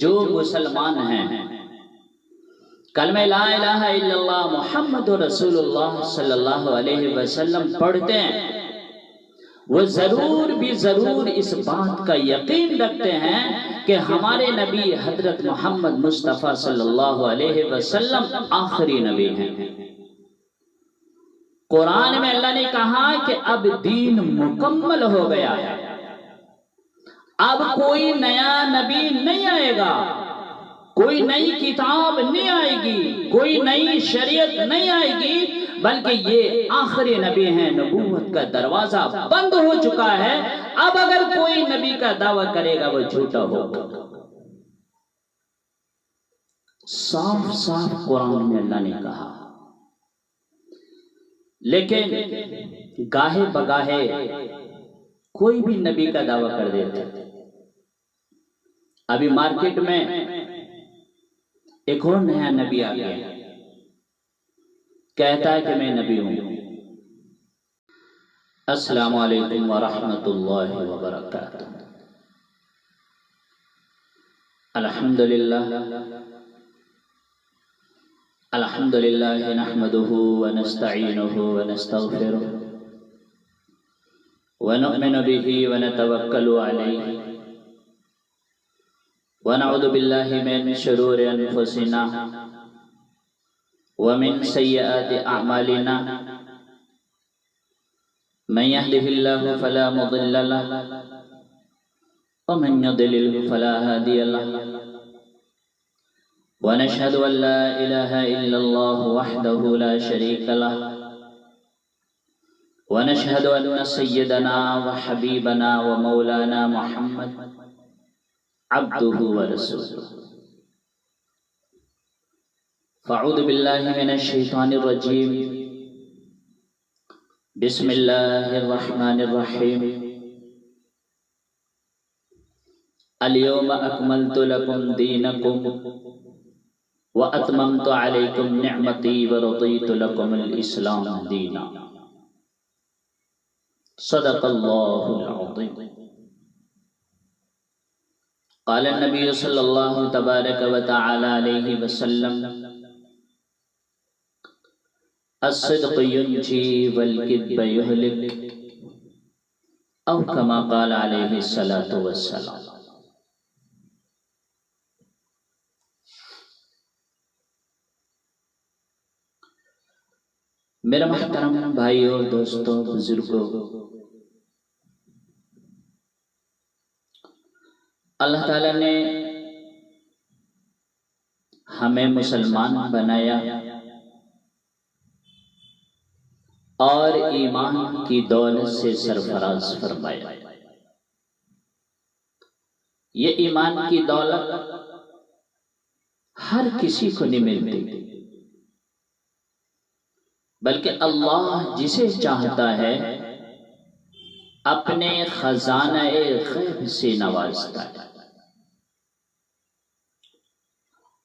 جو مسلمان ہیں کلمہ لا الہ الا اللہ محمد رسول اللہ صلی اللہ علیہ وسلم پڑھتے ہیں، وہ ضرور بھی ضرور اس بات کا یقین رکھتے ہیں کہ ہمارے نبی حضرت محمد مصطفیٰ صلی اللہ علیہ وسلم آخری نبی ہیں۔ قرآن میں اللہ نے کہا کہ اب دین مکمل ہو گیا ہے، اب کوئی نیا نبی نہیں آئے گا، کوئی نئی کتاب نہیں آئے گی، کوئی نئی شریعت نہیں آئے گی، بلکہ یہ آخری نبی ہیں۔ نبوت کا دروازہ بند ہو چکا ہے، اب اگر کوئی نبی کا دعویٰ کرے گا وہ جھوٹا ہوگا۔ صاف صاف قرآن میں اللہ نے کہا، لیکن گاہے بگاہے کوئی بھی نبی کا دعویٰ کر دیتا ہے۔ ابھی مارکیٹ میں ایک اور نیا نبی آ گیا، کہتا ہے کہ میں نبی ہوں۔ السلام علیکم ورحمۃ اللہ وبرکاتہ۔ الحمدللہ نحمده ونستعینه ونستغفره ونؤمن به ونتوکل علیہ ونعوذ باللہ من شرور انفسنا ومن سیئات اعمالنا من يهده الله فلا مضل له ومن يضلل فلا هادي له ونشهد أن لا إله إلا الله وحده لا شريك له ونشهد أن سيدنا وحبيبنا ومولانا محمد عبده ورسوله فأعوذ بالله من الشيطان الرجيم بسم الله الرحمن الرحيم اليوم أكملت لكم دينكم وَأَتْمَمْتُ عَلَيْكُمْ نِعْمَتِي وَرَضِيتُ لَكُمُ الْإِسْلَامَ دِينًا۔ صدق اللہ العظیم۔ قال النبی صلی اللہ تبارک و تعالی علیہ وسلم الصدق ينجي والكذب يهلك، او كما قال علیہ الصلاة والسلام۔ میرا محترم بھائی اور دوستوں، بزرگوں، اللہ تعالیٰ نے ہمیں مسلمان بنایا اور ایمان کی دولت سے سرفراز فرمایا۔ یہ ایمان کی دولت ہر کسی کو نہیں ملتی، بلکہ اللہ جسے چاہتا ہے اپنے خزانہ غیب سے نوازتا ہے،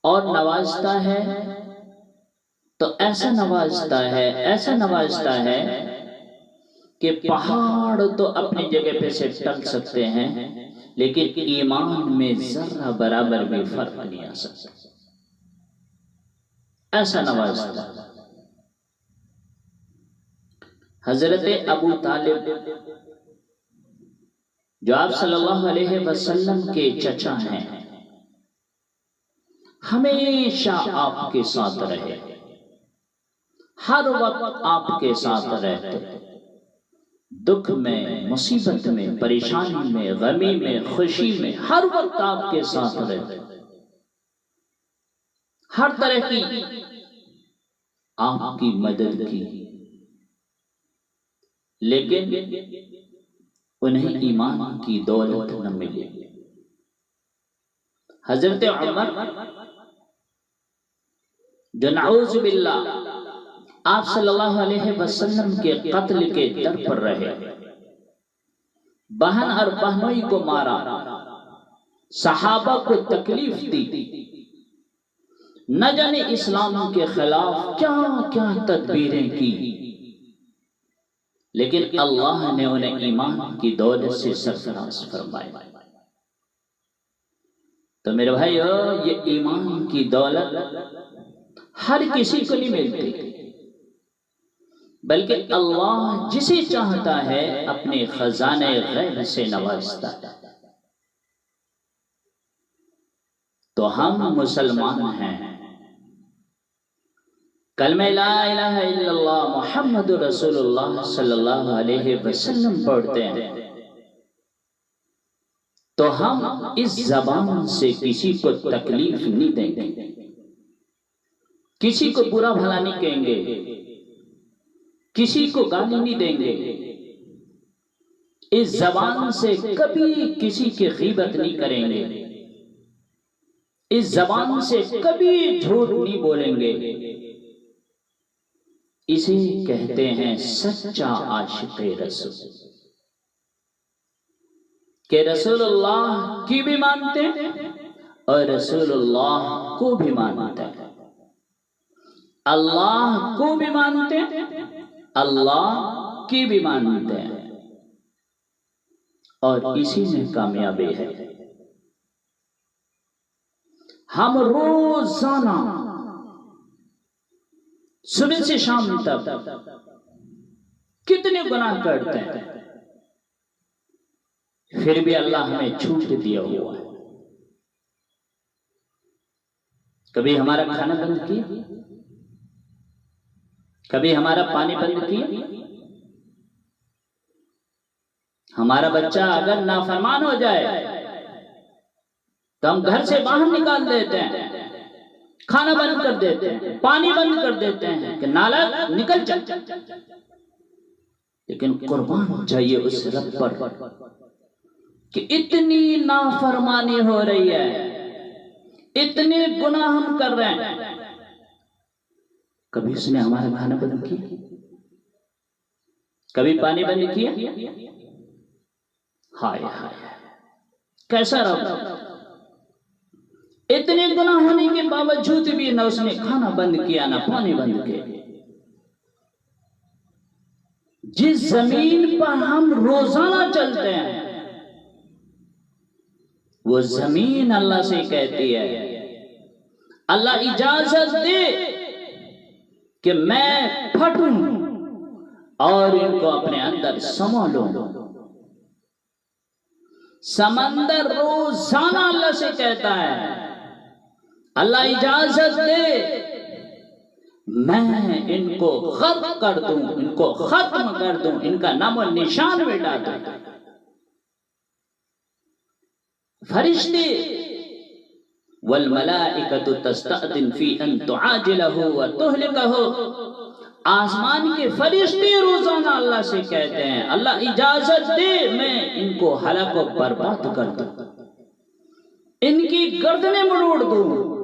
اور نوازتا ہے تو ایسا نوازتا ہے کہ پہاڑ تو اپنی جگہ پہ سے ٹل سکتے ہیں، لیکن ایمان میں ذرہ برابر بھی فرق نہیں آ سکتا، ایسا نوازتا ہے۔ حضرت ابو طالب جو آپ صلی اللہ علیہ وسلم کے چچا ہیں، ہمیشہ آپ کے ساتھ رہے، ہر وقت آپ کے ساتھ رہتے، دکھ میں، مصیبت میں، پریشانی میں، غمی میں، خوشی میں، ہر وقت آپ کے ساتھ رہتے، ہر طرح کی آپ کی مدد کی، لیکن انہیں ایمان کی دولت نہ ملی۔ حضرت عمر جو نعوذ باللہ آپ صلی اللہ علیہ وسلم کے قتل کے در پر رہے، بہن اور بہنوئی کو مارا، صحابہ کو تکلیف دی، نہ جانے اسلام کے خلاف کیا کیا تدبیریں کی، لیکن اللہ نے انہیں ایمان کی دولت سے سرفراز فرمایا۔ تو میرے بھائیو، یہ ایمان کی دولت ہر کسی کو نہیں ملتی، بلکہ اللہ جسے چاہتا ہے اپنے خزانے غیب سے نوازتا ہے۔ تو ہم مسلمان ہیں، کلمہ لا الہ الا اللہ محمد رسول اللہ صلی اللہ علیہ وسلم پڑھتے ہیں، تو ہم اس زبان سے کسی کو تکلیف نہیں دیں گے، کسی کو برا بھلا نہیں کہیں گے، کسی کو گالی نہیں دیں گے، اس زبان سے کبھی کسی کی غیبت نہیں کریں گے، اس زبان سے کبھی جھوٹ نہیں بولیں گے۔ اسے کہتے ہیں سچا عاشق رسول، کہ رسول اللہ کی بھی مانتے ہیں اور رسول اللہ کو بھی مانتے ہیں، اللہ کو بھی مانتے ہیں، اللہ کی بھی مانتے ہیں، اور اسی میں کامیابی ہے۔ ہم روزانہ صبح سے شام تک کتنے گناہ کرتے ہیں، پھر بھی اللہ ہمیں چھوٹ دیا ہوا ہے۔ کبھی ہمارا کھانا بند کیا، کبھی ہمارا پانی بند کیا، ہمارا بچہ اگر نافرمان ہو جائے تو ہم گھر سے باہر نکال دیتے ہیں، کھانا بند کر دیتے ہیں، پانی بند کر دیتے ہیں کہ نالہ نکل جا۔ لیکن قربان چاہیے اس رب پر کہ اتنی نافرمانی ہو رہی ہے، اتنے گناہ ہم کر رہے ہیں، کبھی اس نے ہمارا کھانا بند کیا، کبھی پانی بند کیا؟ ہائے ہائے، کیسا رب! اتنے گناہ ہونے کے باوجود بھی نہ اس نے کھانا بند کیا، نہ پانی بند کیا۔ جس زمین پر ہم روزانہ چلتے ہیں، وہ زمین اللہ سے کہتی ہے، اللہ اجازت دے کہ میں پھٹوں اور ان کو اپنے اندر سمو لوں۔ سمندر روزانہ اللہ سے کہتا ہے، اللہ اجازت دے میں ان کو غرق کر دوں، ان کو ختم کر دوں، ان کا نام و نشان مٹا دوں۔ فرشتے والملائکۃ تستأذن فی ان تعاجلہ وتہلکہ، آسمان کے فرشتے روزانہ اللہ سے کہتے ہیں، اللہ اجازت دے میں ان کو ہلاک و برباد کر دوں، ان کی گردنیں مروڑ دوں،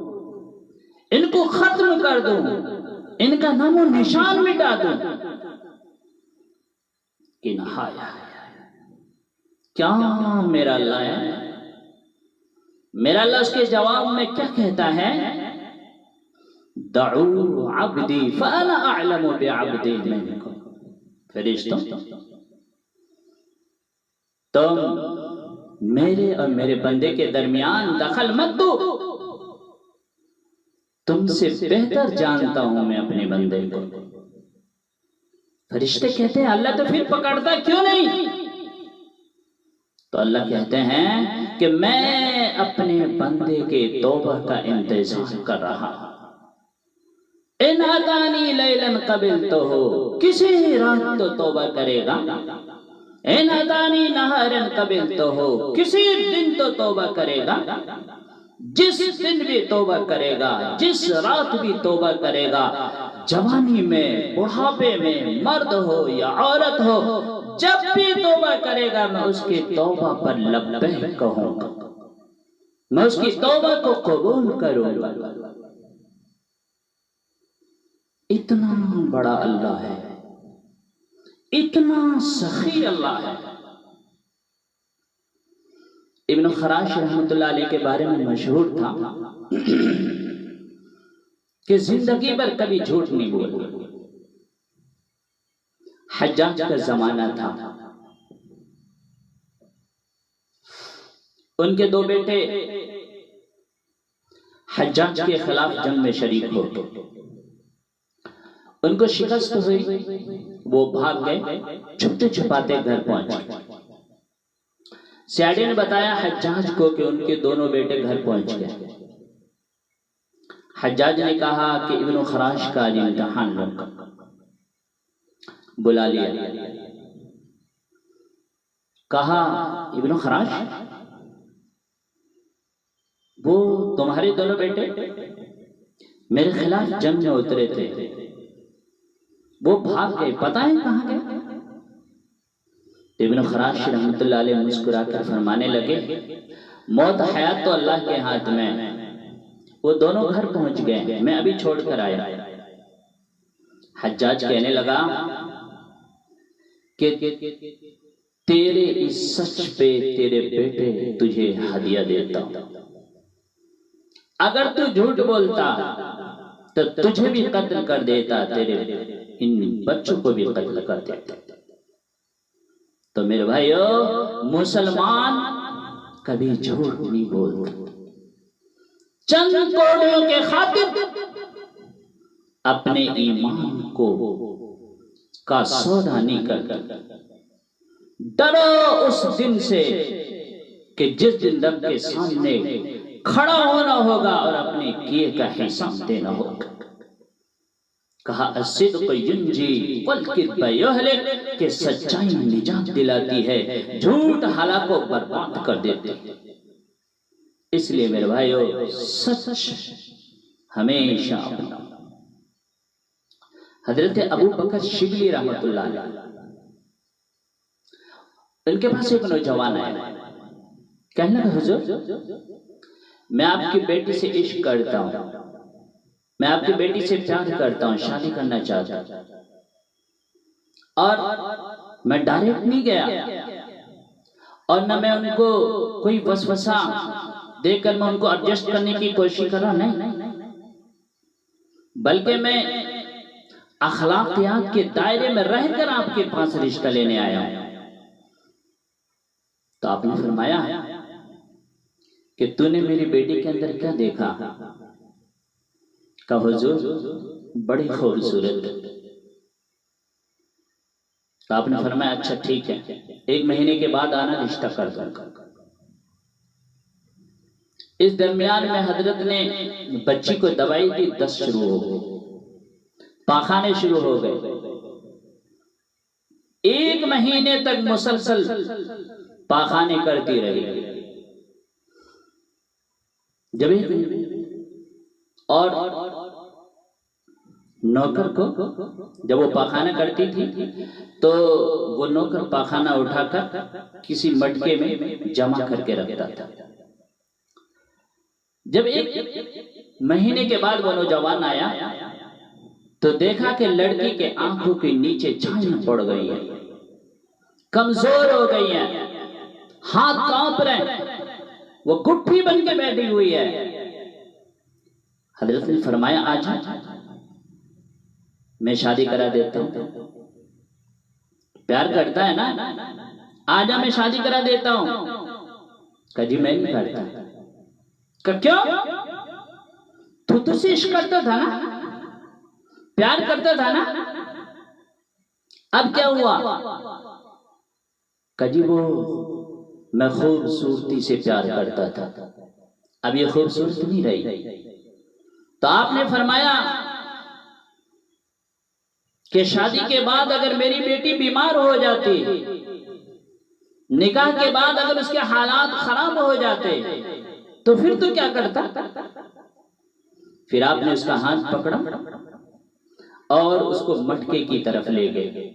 ان کو ختم کر دوں، ان کا نام و نشان مٹا دوں۔ کہ نہایا کیا میرا اللہ ہے؟ میرا اللہ اس کے جواب میں کیا کہتا ہے؟ دعو عبدی فانا اعلم بعبدی منکم، فرشتوں تم میرے اور میرے بندے کے درمیان دخل مت دو، تم سے بہتر جانتا ہوں میں اپنے بندے کو۔ فرشتے کہتے ہیں اللہ تو پھر پکڑتا کیوں نہیں؟ تو اللہ کہتے ہیں کہ میں اپنے بندے کے توبہ کا انتظار کر رہا ہوں۔ ان اتانی لیلاً قبلتہ، کسی رات تو توبہ کرے گا، ان اتانی نہاراً قبلتہ، کسی دن تو توبہ کرے گا، جس دن بھی توبہ کرے گا، جس رات بھی توبہ کرے گا، جوانی میں، بڑھاپے میں، مرد ہو یا عورت ہو، جب بھی توبہ کرے گا میں اس کی توبہ پر لبیک کہوں گا، میں اس کی توبہ کو قبول کروں گا۔ اتنا بڑا اللہ ہے، اتنا سخی اللہ ہے۔ ابن خراش رحمت اللہ علیہ کے بارے میں مشہور تھا کہ زندگی بھر کبھی جھوٹ نہیں بولا۔ حجاج کا زمانہ تھا، ان کے دو بیٹے حجاج کے خلاف جنگ میں شریک ہو گئے، ان کو شکست ہوئی، وہ بھاگ گئے، چھپتے چھپاتے گھر پہنچ گئے۔ سیاڈے نے بتایا حجاج کو کہ ان کے دونوں بیٹے گھر پہنچ گئے۔ حجاج نے کہا کہ ابن خراش کا آج امتحان لوں گا، بلا لیا، کہا ابن خراش وہ تمہارے دونوں بیٹے میرے خلاف جنگ میں اترے تھے، وہ بھاگ گئے، پتہ ہے کہاں گئے؟ ابن خراش رحمت اللہ علیہ مسکرا کر فرمانے لگے موت حیات تو اللہ کے ہاتھ میں، وہ دونوں گھر پہنچ گئے، میں ابھی چھوڑ کر آیا۔ حجاج کہنے لگا کہ تیرے اس سچ پہ تیرے بیٹے تجھے ہدیہ دیتا ہوں، اگر تو جھوٹ بولتا تو تجھے بھی قتل کر دیتا، تیرے ان بچوں کو بھی قتل کر دیتا۔ تو میرے بھائیو، مسلمان کبھی جھوٹ نہیں بولتے، چند کوڑیوں کے خاطر اپنے ایمان کو کا سودا نہیں کرتا۔ ڈرو اس دن سے کہ جس دن رب کے سامنے کھڑا ہونا ہوگا اور اپنے کیے کا حساب دینا ہوگا۔ کہا الصدق ینجی والکذب یہلک، کہ سچائی نجات دلاتی ہے، جھوٹ ہلاک و برباد کر دیتی ہے۔ اس لیے میرے بھائیو، سچ ہمیشہ اپنا۔ حضرت ابو بکر شبلی رحمت اللہ علیہ، ان کے پاس ایک نوجوان آیا، کہنے لگا حضور میں آپ کی بیٹی سے عشق کرتا ہوں، میں آپ کی بیٹی سے پیار کرتا ہوں، شادی کرنا چاہتا ہوں، اور میں ڈائریکٹ نہیں گیا اور نہ میں ان کو کوئی وسوسہ دے کر میں ان کو ایڈجسٹ کرنے کی کوشش کر رہا، نہیں، بلکہ میں اخلاقیات کے دائرے میں رہ کر آپ کے پاس رشتہ لینے آیا ہوں۔ تو آپ نے فرمایا کہ تو نے میری بیٹی کے اندر کیا دیکھا؟ کہا حضور بڑی خوبصورت۔ تو آپ نے فرمایا اچھا ٹھیک ہے، 1 مہینے کے بعد آنا، رشتہ کر دوں گا۔ اس درمیان میں حضرت نے بچی کو دوائی دی، دست شروع ہو گئی، پاخانے شروع ہو گئے، 1 مہینے تک مسلسل پاخانے کرتی رہی۔ جب اور نوکر کو جب وہ پاخانہ کرتی تھی تو وہ نوکر پاخانہ اٹھا کر کسی مٹکے میں جمع کر کے رکھتا تھا۔ جب 1 مہینے کے بعد وہ نوجوان آیا تو دیکھا کہ لڑکی کے آنکھوں کے نیچے چھائیاں پڑ گئی ہیں، کمزور ہو گئی ہیں، ہاتھ کانپ رہے ہیں، وہ گٹھی بن کے بیٹھی ہوئی ہے۔ حضرت نے فرمایا آجا میں شادی کرا دیتا ہوں، پیار کرتا ہے نا، آجا میں شادی کرا دیتا ہوں۔ کہا جی میں نہیں کرتا۔ کہا کیوں؟ تو تجھ سے عشق کرتا تھا نا، پیار کرتا تھا نا، اب کیا ہوا؟ کہا جی وہ میں خوبصورتی سے پیار کرتا تھا، اب یہ خوبصورت نہیں رہی۔ تو آپ نے فرمایا کہ شادی کے بعد اگر میری بیٹی بیمار ہو جاتی، نکاح کے بعد اگر اس کے حالات خراب ہو جاتے تو پھر تو کیا کرتا؟ پھر آپ نے اس کا ہاتھ پکڑا اور اس کو مٹکے کی طرف لے گئے،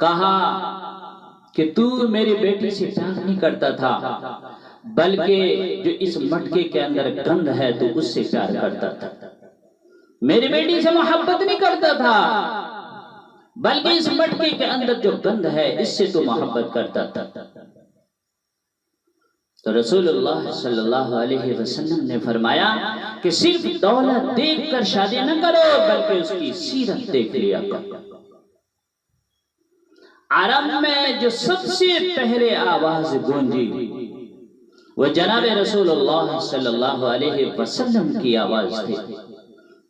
کہا کہ تو میری بیٹی سے پیار نہیں کرتا تھا بلکہ جو اس مٹکے کے اندر گند ہے تو اس سے پیار کرتا تھا، میری بیٹی سے محبت نہیں کرتا تھا بلکہ اس مٹکے کے اندر جو گند ہے اس سے تو محبت کرتا تھا۔ تو رسول اللہ صلی اللہ علیہ وسلم نے فرمایا کہ صرف دولت دیکھ کر شادی نہ کرو بلکہ اس کی سیرت دیکھ لیا کرو۔ عرب میں جو سب سے پہلے آواز گونجی وہ جناب رسول اللہ صلی اللہ علیہ وسلم کی آواز تھی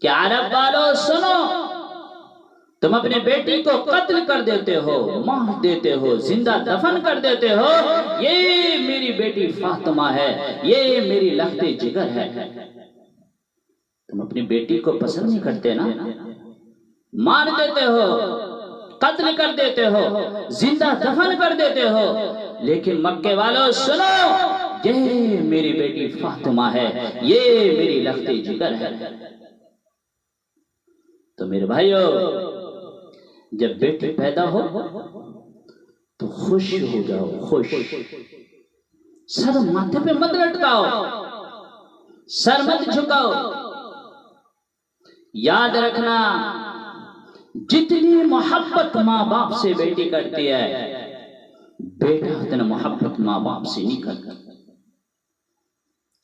کہ عرب والو سنو، تم اپنے بیٹی کو قتل کر دیتے ہو، مار دیتے ہو، زندہ دفن کر دیتے ہو، یہ میری بیٹی فاطمہ ہے، یہ میری لخت جگر ہے۔ تم اپنی بیٹی کو پسند نہیں کرتے نا، مار دیتے ہو، قتل کر دیتے ہو، زندہ دفن کر دیتے ہو، لیکن مکے والوں سنو، یہ میری بیٹی فاطمہ ہے، یہ میری لخت جگر ہے۔ تو میرے بھائیو، جب بیٹی پیدا ہو تو خوش ہو جاؤ، خوش، سر ماتھے پہ مت لٹکاؤ، سر مت جھکاؤ۔ یاد رکھنا، جتنی محبت ماں باپ سے بیٹی کرتی ہے، بیٹا اتنا محبت ماں باپ سے نہیں کرتا۔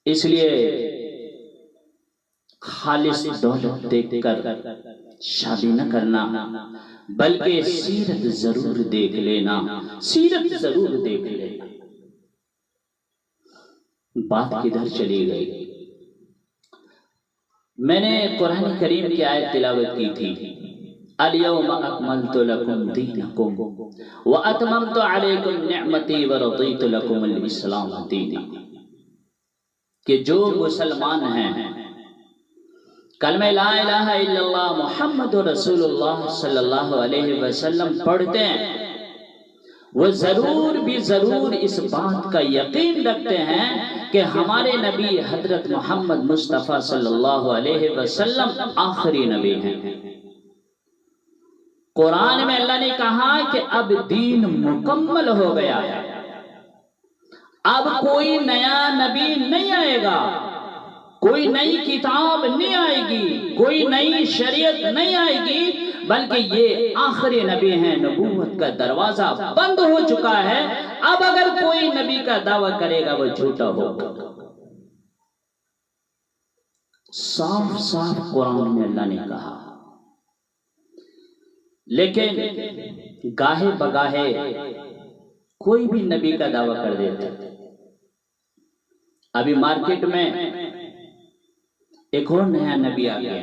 اس لیے خالص دولت دیکھ کر شادی نہ کرنا، بلکہ سیرت ضرور دیکھ لینا، سیرت ضرور دیکھ لینا۔ بات کدھر چلی گئی؟ میں نے قرآن کریم کی آیت تلاوت کی تھی، اليوم اکملت لکم دینکم واتممت علیکم نعمتی ورضیت لکم الاسلام دینا، کہ جو مسلمان ہیں، کلمہ لا الہ الا اللہ محمد رسول اللہ صلی اللہ علیہ وسلم پڑھتے ہیں، وہ ضرور بھی ضرور اس بات کا یقین رکھتے ہیں کہ ہمارے نبی حضرت محمد مصطفیٰ صلی اللہ علیہ وسلم آخری نبی ہیں۔ قرآن میں اللہ نے کہا کہ اب دین مکمل ہو گیا ہے، اب کوئی نیا نبی نہیں آئے گا، کوئی نئی کتاب نہیں آئے گی، کوئی نئی شریعت نہیں آئے گی، بلکہ یہ آخری نبی ہیں۔ نبوت کا دروازہ بند ہو چکا ہے، اب اگر کوئی نبی کا دعویٰ کرے گا وہ جھوٹا ہوگا۔ صاف صاف قرآن میں اللہ نے کہا، لیکن گاہے بگاہے کوئی بھی نبی کا دعویٰ کر دیتا ہے۔ ابھی مارکیٹ میں ایک اور نیا نبی آ گیا،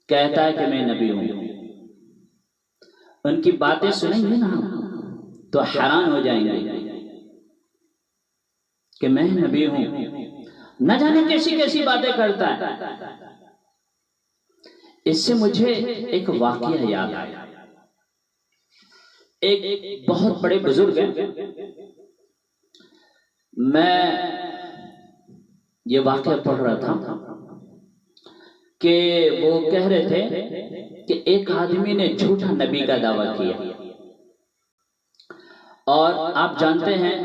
کہتا ہے کہ میں نبی ہوں۔ ان کی باتیں سنیں گے نا تو حیران ہو جائیں گے کہ میں نبی ہوں، نہ جانے کیسی کیسی باتیں کرتا ہے۔ اس سے مجھے ایک واقعہ یاد آیا۔ ایک بہت بڑے بزرگ ہیں، میں یہ واقعہ پڑھ رہا تھا کہ وہ کہہ رہے تھے کہ ایک آدمی نے جھوٹا نبی کا دعویٰ کیا، اور آپ جانتے ہیں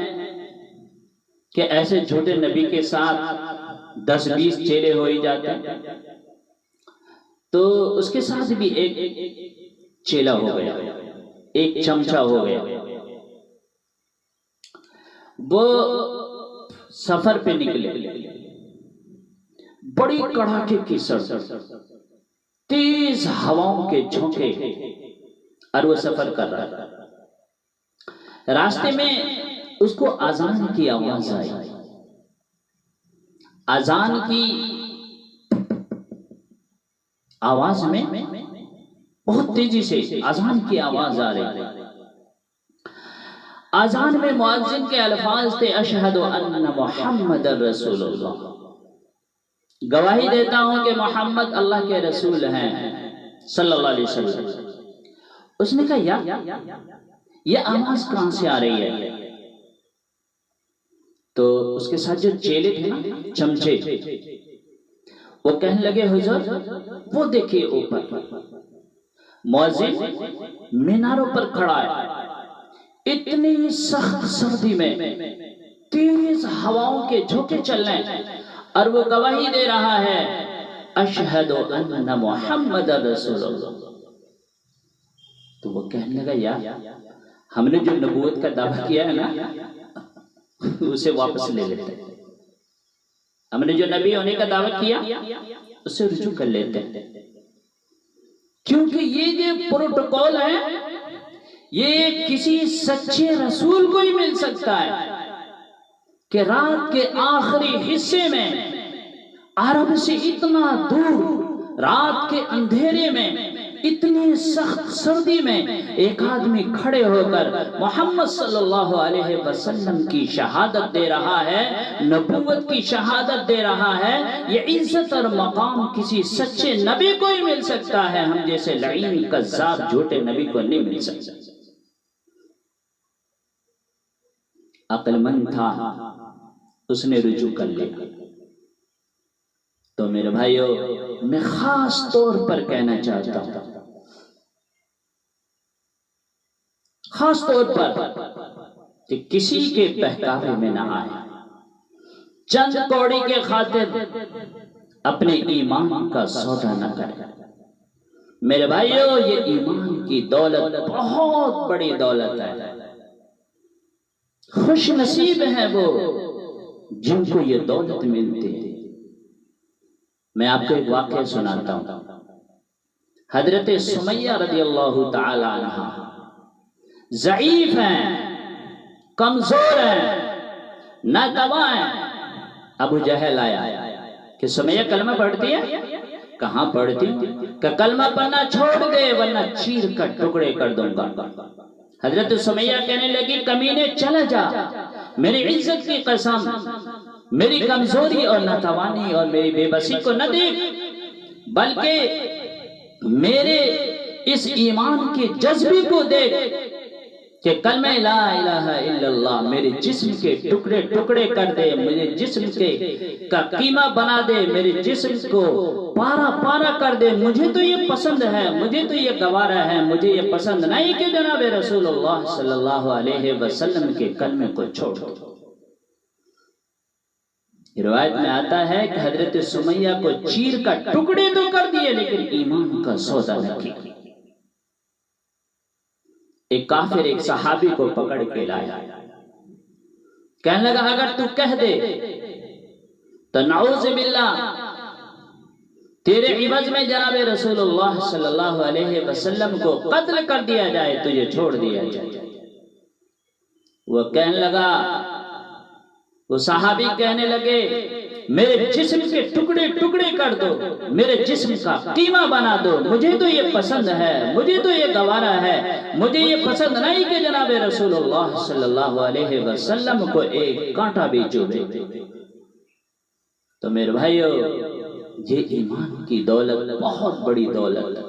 کہ ایسے جھوٹے نبی کے ساتھ 10-20 چیلے ہو ہی جاتے ہیں، تو اس کے ساتھ بھی ایک چیلا ہو گیا، ایک چمچہ ہو گیا۔ وہ سفر پہ نکلے، بڑی کڑاکے کی سردی، تیز ہواؤں کے جھونکے، اور وہ سفر کر رہا تھا۔ راستے میں اس کو اذان کی آواز آئی، اذان کی آواز میں بہت تیزی سے اذان کی آواز آ رہی۔ اذان میں مؤذن کے الفاظ تھے، اشہد ان محمد رسول اللہ، گواہی دیتا ہوں کہ محمد اللہ کے رسول ہیں صلی اللہ علیہ وسلم۔ اس نے کہا یہ آواز کہاں سے آ رہی ہے؟ تو اس کے ساتھ جو چیلے تھے نا، چمچے، وہ کہنے لگے حضور وہ دیکھیے اوپر مؤذن میناروں پر کھڑا ہے، اتنی سخت سردی میں تیز ہواؤں کے جھونکے چل رہے ہیں، اور وہ گواہی دے رہا ہے اشہد ان محمد رسول اللہ۔ تو وہ کہنے لگا یار ہم نے جو نبوت کا دعویٰ کیا ہے نا اسے واپس لے لیتے ہیں، ہم نے جو نبی ہونے کا دعویٰ کیا اسے رجوع کر لیتے ہیں، کیونکہ یہ جو پروٹوکول ہے یہ کسی سچے رسول کو ہی مل سکتا ہے، کہ رات کے آخری حصے میں عرب سے اتنا دور، رات کے اندھیرے میں، اتنی سخت سردی میں ایک آدمی کھڑے ہو کر محمد صلی اللہ علیہ وسلم کی شہادت دے رہا ہے، نبوت کی شہادت دے رہا ہے۔ یہ عزت اور مقام کسی سچے نبی کو ہی مل سکتا ہے، ہم جیسے لعین کذاب جھوٹے نبی کو نہیں مل سکتا۔ عقل مند تھا، اس نے رجوع کر لیا۔ تو میرے بھائیو، میں خاص طور پر کہنا چاہتا ہوں، خاص طور پر کہ کسی کے بہکاوے میں نہ آئے، چند کوڑی کے خاطر اپنے ایمان کا سودا نہ کرے۔ میرے بھائیو، یہ ایمان کی دولت بہت بڑی دولت ہے۔ خوش نصیب ہیں وہ جن کو یہ دولت ملتی ہے۔ میں آپ کو ایک واقعہ سناتا ہوں۔ حضرت سمیہ رضی اللہ تعالی عنہ ضعیف ہیں، کمزور ہیں، ناتواں ہیں۔ ابو جہل آیا کہ سمیہ کلمہ پڑھتی ہے؟ کہاں پڑھتی؟ کہ کلمہ پڑھنا چھوڑ دے ورنہ چیر کر ٹکڑے کر دوں گا۔ حضرت سمیہ کہنے لگی، کمینے چلا جا، میری عزت کی قسم، میری کمزوری اور ناتوانی اور میری بے بسی کو نہ دیکھ، بلکہ میرے اس ایمان کے جذبے کو دیکھ کہ کلمہ لا الہ الا اللہ میرے جسم کے ٹکڑے ٹکڑے کر دے، میرے جسم کا قیمہ بنا دے، میرے جسم کو پارا پارا کر دے۔ مجھے تو یہ پسند ہے، مجھے تو یہ گوارا ہے، مجھے یہ پسند نہیں کہ جناب رسول اللہ صلی اللہ علیہ وسلم کے کلمے کو چھوڑ دو۔ روایت میں آتا ہے کہ حضرت سمیہ کو چیر کا ٹکڑے تو کر دیے لیکن ایمان کا سودا نہ کیا۔ ایک کافر ایک صحابی کو پکڑ کے لایا، کہنے لگا اگر تو کہہ دے تو نعوذ باللہ تیرے عوض میں جناب رسول اللہ صلی اللہ علیہ وسلم کو قتل کر دیا جائے، تجھے چھوڑ دیا جائے۔ وہ کہنے لگا، وہ صحابی کہنے لگے میرے جسم کے ٹکڑے ٹکڑے کر دو، میرے جسم کا قیمہ بنا دو، مجھے تو یہ پسند ہے، مجھے تو یہ گوارا ہے، مجھے یہ پسند نہیں کہ جناب رسول اللہ صلی اللہ علیہ وسلم کو ایک کانٹا بھی چبھے۔ تو میرے بھائیو، یہ ایمان کی دولت بہت بڑی دولت ہے۔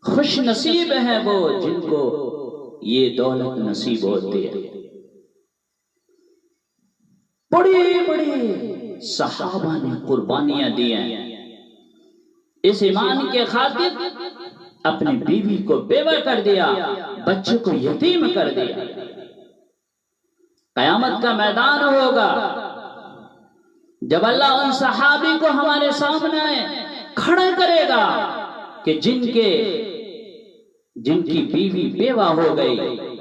خوش نصیب ہیں وہ جن کو یہ دولت نصیب ہوتی ہے۔ بڑے بڑے صحابہ نے قربانیاں دی ہیں اس ایمان کے خاطر، اپنی بیوی کو بیوہ کر دیا، بچے کو یتیم کر دیا۔ قیامت کا میدان ہوگا جب اللہ ان صحابی کو ہمارے سامنے کھڑا کرے گا کہ جن کی بیوی بیوہ ہو گئی،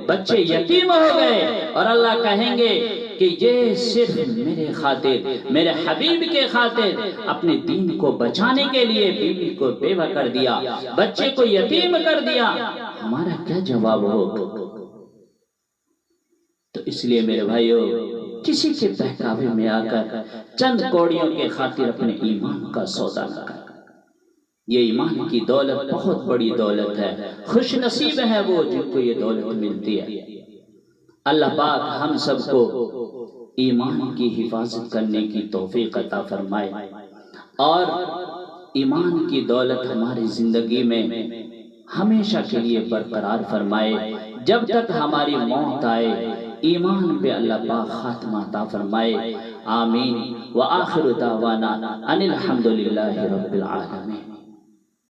بچے یتیم ہو گئے، اور اللہ کہیں گے کہ یہ صرف میرے خاطر، میرے حبیب کے خاطر اپنے دین کو بچانے کے لیے بیوی کو بیوہ کر دیا، بچے کو یتیم کر دیا۔ ہمارا کیا جواب ہوگا؟ تو اس لیے میرے بھائیو، کسی کے بہکاوے میں آ کر چند کوڑیوں کے خاطر اپنے ایمان کا سودا نہ کر۔ یہ ایمان کی دولت بہت بڑی دولت ہے۔ خوش نصیب ہے وہ جن کو یہ دولت ملتی ہے۔ اللہ پاک ہم سب کو ایمان کی حفاظت کرنے کی توفیق عطا فرمائے، اور ایمان کی دولت ہماری زندگی میں ہمیشہ کے لیے برقرار فرمائے۔ جب تک ہماری موت آئے ایمان پہ اللہ پاک خاتمہ عطا فرمائے۔ آمین۔ وآخر دعوانا ان الحمدللہ رب العالمین۔